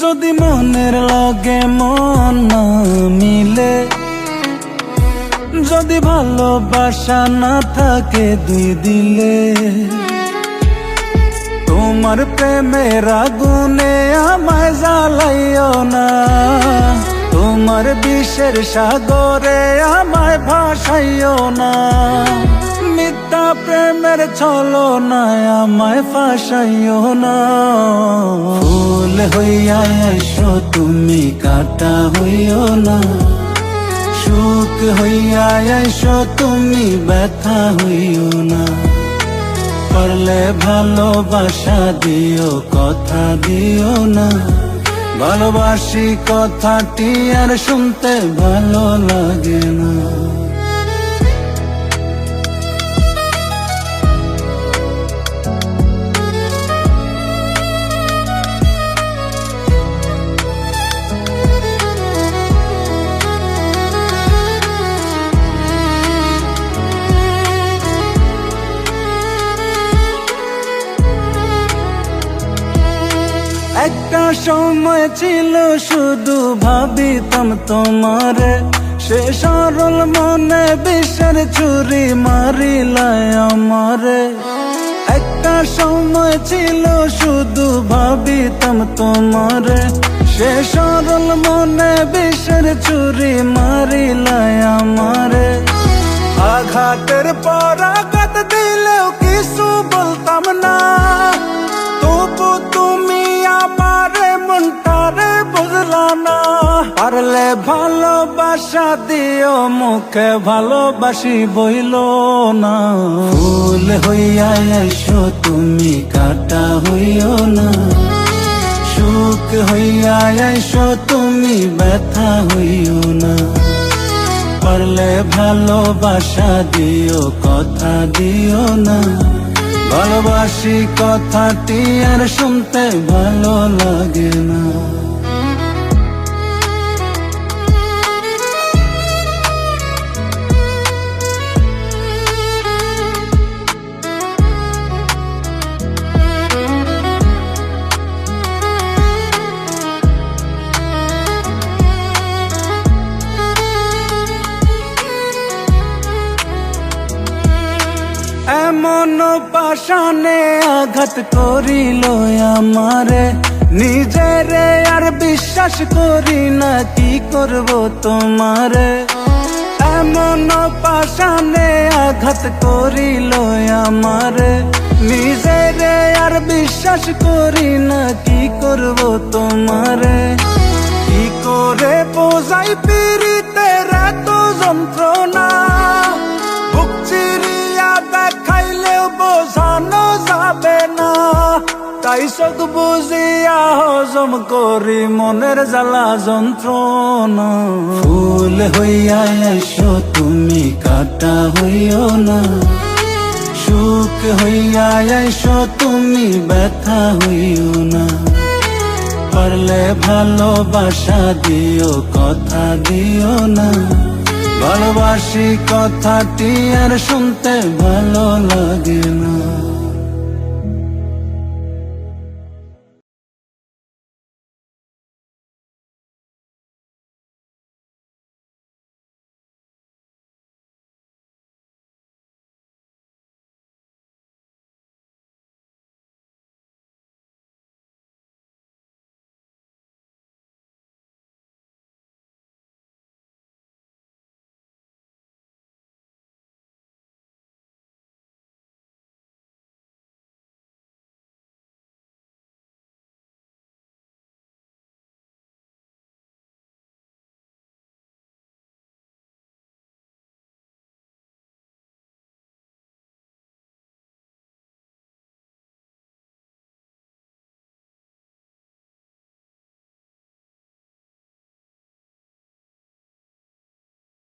যদি মনের লগে মন না মিলে, যদি ভালোবাসা না থাকে দুই দিলে, তোমার প্রেমের আগুনে আমায় জ্বালাইও না, তোমার বিষের সাগরে আমায় ভাসাইও না, মিথ্যা প্রেমের ছলনায় আমায় ফাঁসাইও না। ফুল হইয়া এসো তুমি, কাঁটা হইও না, সুখ হইয়া এসো তুমি, ব্যথা হইও না। পারলে ভালোবাসা দিও, কথা দিও না, ভালোবাসি কথাটি আর শুনতে ভালো লাগে না। একটা সময় ছিল শুধু ভাবিতাম তোমারে, সে সরল মনে বিষের ছুরি মারিলায় আমারে। একটা সময় ছিল শুধু ভাবিতাম তোমারে, সে সরল মনে বিষের ছুরি মারিলায় আমারে। আঘাতের পর আঘাত দিলেও কিছু বলতাম না, তবু তুমি আমারে মনটারে বুঝলা না। পারলে ভালোবাসা দিও, মুখে ভালোবাসি বইল না। ফুল হইয়া এসো তুমি, কাঁটা হইও না, সুখ হইয়া এসো তুমি, ব্যথা হইও না। পারলে ভালোবাসা দিও, কথা দিও না, ভালোবাসি কথাটি আর শুনতে ভালো লাগে না। এমন পাশানে আঘাত করিল আমারে, নিজেরে আর বিশ্বাস করি না, কি করব তোমারে। এমন পাশানে আঘাত করিল আমারে, নিজেরে আর বিশ্বাস করি না, কি করব তোমারে। কি করে বোঝাই পীড়িতের এত যন্ত্রণা, বুক চিরিয়া দেখাইলেও বোঝানো যাবে না। তাই চোখ বুঝিয়া হজম করি মনের জ্বালা যন্ত্রণা। ফুল হইয়া এসো তুমি, কাঁটা হইও না, সুখ হইয়া এসো তুমি, ব্যথা হইও না। পারলে ভালোবাসা দিও, কথা দিও না, ভালোবাসি কথাটি আর শুনতে ভালো লাগে না।